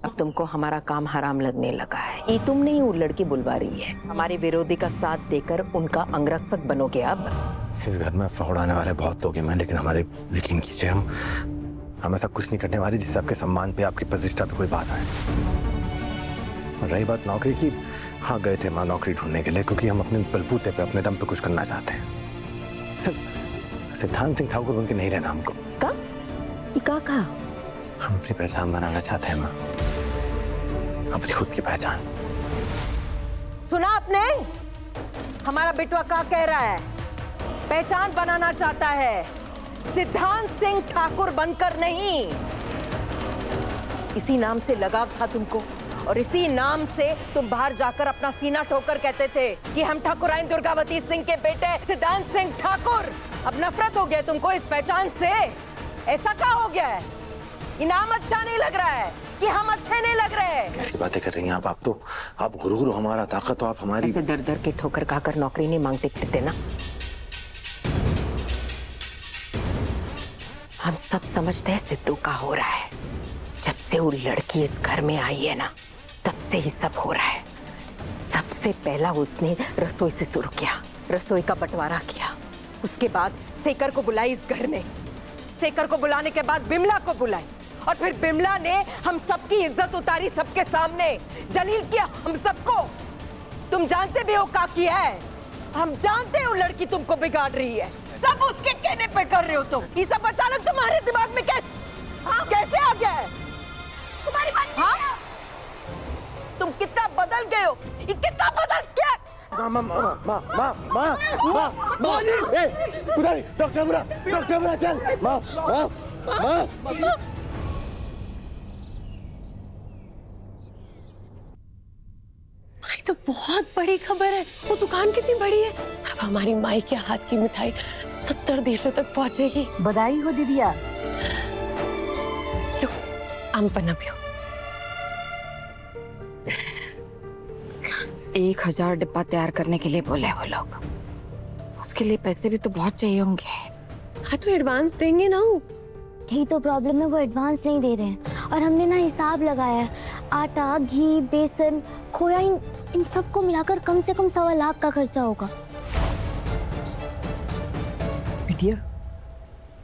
अब तुमको हमारा काम हराम लगने लगा है। ये तुम नहीं, वो लड़की बुलवा रही है। हमारे विरोधी का साथ देकर उनका अंगरक्षक बनोगे अब। इस घर में फौड़ाने वाले बहुत लोग हैं, लेकिन हमारे यकीन कीजिए हम ऐसा कुछ नहीं करने वाले जिससे आपके सम्मान पे, आपकी प्रतिष्ठा पे कोई बात आए। और रही बात नौकरी की, हाँ गए थे माँ नौकरी ढूंढने के लिए, क्योंकि हम अपने बलबूते पे, अपने दम पे कुछ करना चाहते हैं। सिर्फ सिद्धांत सिंह ठाकुर बन के नहीं रहना हमको। का हम अपनी पहचान बनाना चाहते हैं माँ, अपनी खुद की पहचान। सुना आपने? हमारा बेटवा क्या कह रहा है? पहचान बनाना चाहता है, सिद्धांत सिंह ठाकुर बनकर नहीं। इसी नाम से लगाव था तुमको, और इसी नाम से तुम बाहर जाकर अपना सीना ठोकर कहते थे कि हम ठाकुराइन दुर्गावती सिंह के बेटे सिद्धांत सिंह ठाकुर। अब नफरत हो गया तुमको इस पहचान से। ऐसा क्या हो गया है? इनाम अच्छा नहीं लग रहा है कि हम अच्छे नहीं लग रहे? कैसी बातें कर रही हैं आप? तो आप गुरूर हो हमारा, ताकत हो आप हमारी। ऐसे दर दर के ठोकर खाकर नौकरी नहीं मांगते फिरते ना। हम सब समझते हैं सिद्धू का हो रहा है। जब से वो लड़की इस घर में आई है ना, तब से ही सब हो रहा है। सबसे पहला उसने रसोई से शुरू किया, रसोई का बंटवारा किया। उसके बाद शेखर को बुलाई इस घर में। शेखर को बुलाने के बाद बिमला को बुलाई, और फिर बिमला ने हम सबकी इज्जत उतारी सबके सामने, जलील किया हम सबको। तुम जानते भी हो क्या किया है। हम जानते हो लड़की तुमको बिगाड़ रही है, सब उसके कहने पे कर रहे हो तुम। ये सब अचानक तुम्हारे दिमाग में कैसे आ गया है? तुम्हारी बात हाँ? तुम कितना बदल गए हो, ये कितना बदल गया। डॉक्टर बुला चल। तो बहुत बड़ी खबर है। वो दुकान कितनी बड़ी है। अब हमारी माई के हाथ की मिठाई 70 देशों तक पहुंचेगी। बधाई हो दीदिया। लो आम पन्ना पियो। 1000 डिब्बा तैयार करने के लिए बोले वो लोग। उसके लिए पैसे भी तो बहुत चाहिए होंगे। हाँ तो एडवांस देंगे ना। यही तो प्रॉब्लम है, वो एडवांस नहीं दे रहे हैं। और हमने ना हिसाब लगाया है, आटा, घी, बेसन, खोया, इन सबको मिलाकर कम से कम 1.25 लाख का खर्चा होगा। बिटिया,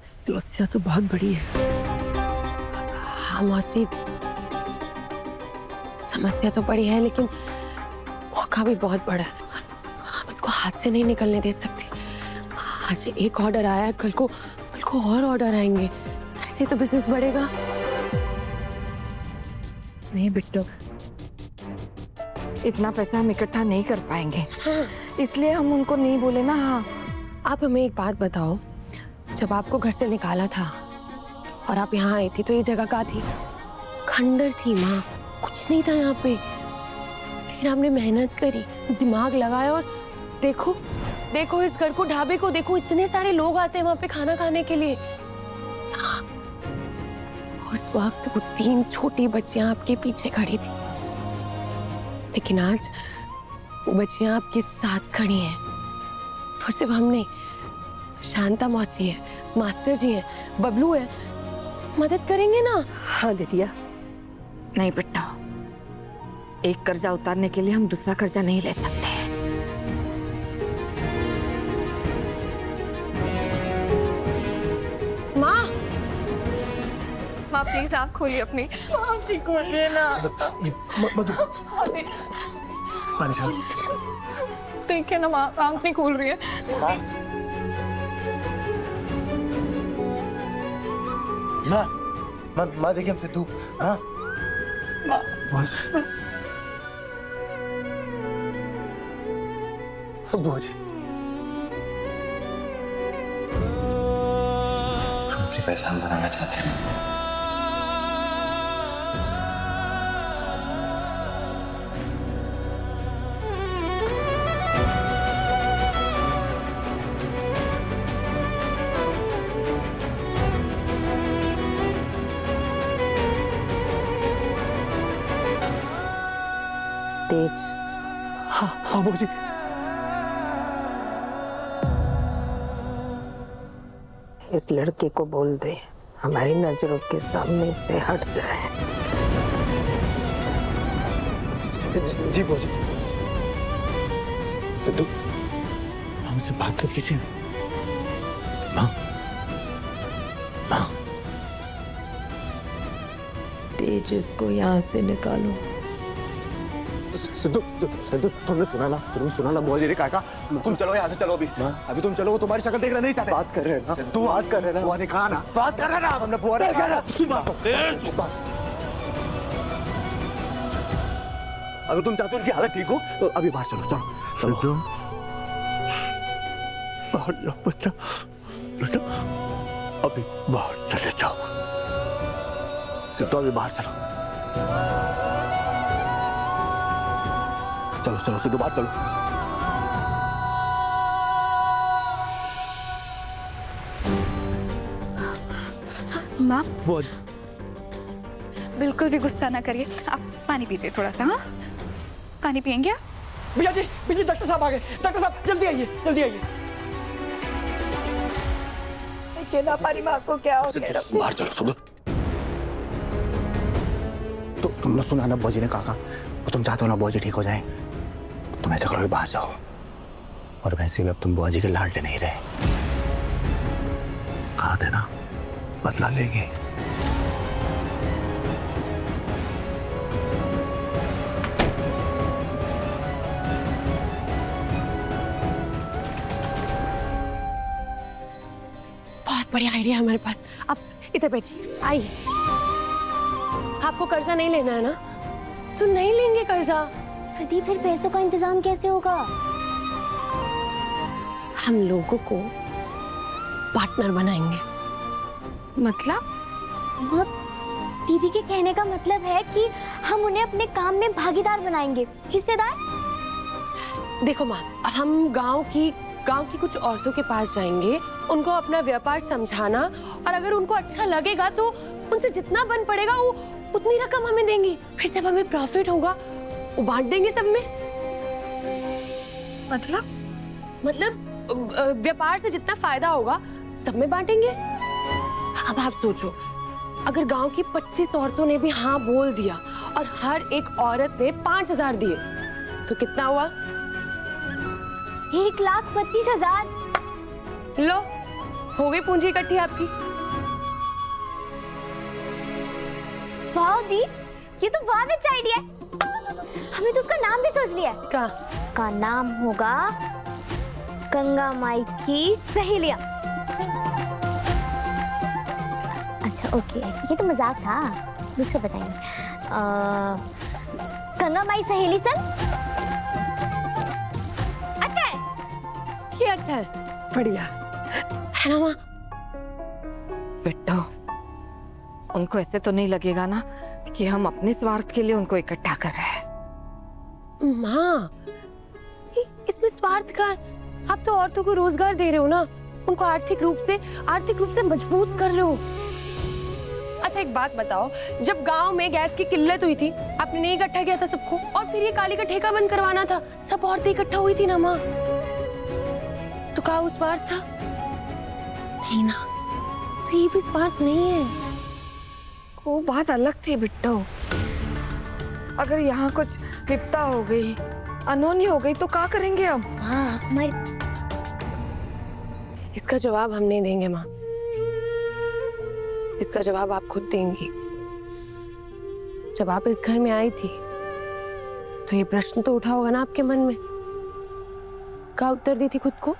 समस्या तो बहुत बड़ी है। हाँ मौसी, समस्या तो बड़ी है, लेकिन मौका भी बहुत बड़ा है। हम इसको हाथ से नहीं निकलने दे सकते। आज एक ऑर्डर आया है, कल को और ऑर्डर आएंगे। ऐसे तो बिजनेस बढ़ेगा नहीं बिट्टू, इतना पैसा हम इकट्ठा नहीं कर पाएंगे। इसलिए हम उनको नहीं बोले ना। हाँ आप हमें एक बात बताओ, जब आपको घर से निकाला था और आप यहाँ आई थी तो ये जगह कहाँ थी? खंडर थी माँ, कुछ नहीं था यहाँ पे। लेकिन आपने मेहनत करी, दिमाग लगाया, और देखो देखो इस घर को, ढाबे को देखो। इतने सारे लोग आते हैं वहां पे खाना खाने के लिए। उस वक्त वो 3 छोटी बच्चियां आपके पीछे खड़ी थी, लेकिन आज वो बच्चियां आपके साथ खड़ी हैं। तो सिर्फ हम नहीं, शांता मौसी है, मास्टर जी हैं, बबलू है, मदद करेंगे ना। हाँ दीदिया। नहीं बिट्टू, एक कर्जा उतारने के लिए हम दूसरा कर्जा नहीं ले सकते। माँ प्लीज आँख खोलिए अपनी। आँख खोलिए ना। देखिए ना माँ, आँख नहीं खोल रही है। माँ देखिए हम सिद्धू। हाँ बुआ जी, हम अपनी पहचान बनाना चाहते हैं। तेज। हाँ बुआ जी। इस लड़के को बोल दे हमारी नजरों के सामने से हट जाए। जी बोलिए। सिद्धू, हमसे बात तो कीजिए। माँ, माँ, तेजस को यहाँ से निकालो। सिद्धू, सिद्धू, तुमने सुना ना बुआ जी ने कहा तुम चलो यहाँ से, चलो अभी तुम चलो, वो तुम्हारी शक्ल देखना नहीं चाहते। बात कर रहे हैं ना सिद्धू, बात कर रहे हैं ना, बुआ ने कहा ना, बात कर रहे हैं ना, हमने बुआ ने कहा ना। अगर तुम चाहते हो उनकी हालत ठीक हो तो अभी बाहर चलो, चलो चलो बाहर जाओ बच्चा, बेटा अभी बाहर चले जाओ। सिद्धू अभी बाहर चलो, चलो चलो सिद्धू बाहर चलो। माँ बोल। बिल्कुल भी गुस्सा ना करिए, आप पानी पीजिए थोड़ा सा। हाँ, पानी पियेंगे आप? भैया जी डॉक्टर साहब आ गए। डॉक्टर साहब जल्दी आइए, जल्दी आइए। केना पारी माँ को क्या हो गया? बाहर चलो सिद्धू। तो तुमने सुना ना बुआ जी ने कहा, वो तुम चाहते हो ना बुआ जी ठीक हो जाए, तुम ऐसा करो कि बाहर जाओ। और वैसे भी अब तुम बुआ जी के लाडले नहीं रहे, कहा देना बदला लेंगे। बहुत बढ़िया आइडिया है हमारे पास। आप इधर बैठिए, आइए। आपको कर्जा नहीं लेना है ना? तो नहीं लेंगे कर्जा। प्रदीप, फिर पैसों का इंतजाम कैसे होगा? हम लोगों को पार्टनर बनाएंगे। मतलब? दीदी के कहने का मतलब है कि हम उन्हें अपने काम में भागीदार बनाएंगे, हिस्सेदार। देखो माँ, हम गांव की कुछ औरतों के पास जाएंगे, उनको अपना व्यापार समझाना, और अगर उनको अच्छा लगेगा तो उनसे जितना बन पड़ेगा वो उतनी रकम हमें देंगी। फिर जब हमें प्रॉफिट होगा वो बांट देंगे सब में। मतलब व्यापार से जितना फायदा होगा सब में बांटेंगे। अब आप सोचो, अगर गांव की 25 औरतों ने भी हाँ बोल दिया और हर एक औरत ने 5,000 दिए तो कितना हुआ? 1,25,000। लो, हो गई पूंजी इकट्ठी आपकी। वाह दी, ये तो बहुत अच्छा आइडिया है। हमने तो उसका नाम भी सोच लिया है। क्या? उसका नाम होगा गंगा माई की सहेलियां। अच्छा ओके, ये तो मजाक था, दूसरा बताएंगे। गंगा माई सहेली संग। अच्छा है ये, अच्छा है, बढ़िया है ना माँ? बेटा, उनको ऐसे तो नहीं लगेगा ना कि हम अपने स्वार्थ के लिए उनको इकट्ठा कर रहे हैं? माँ, इसमें स्वार्थ का है? आप तो औरतों को रोजगार दे रहे हो ना, उनको आर्थिक रूप से मजबूत कर रहे हो। अच्छा एक बात बताओ, जब गांव में गैस की किल्लत हुई थी, आपने नहीं इकट्ठा किया था सबको? और फिर ये काली का ठेका बंद करवाना था, सब औरतें इकट्ठा हुई थी ना माँ। तो क्या वो स्वार्थ था? नहीं ना, तो ये भी स्वार्थ नहीं है। वो बात अलग थी बिट्टो। अगर यहाँ कुछ विपदा हो गई, अनहोनी हो गई तो क्या करेंगे हम? हाँ, हमारे इसका जवाब हम नहीं देंगे माँ, इसका जवाब आप खुद देंगी। जब आप इस घर में आई थी तो ये प्रश्न तो उठा होगा ना आपके मन में, क्या उत्तर दी थी खुद को?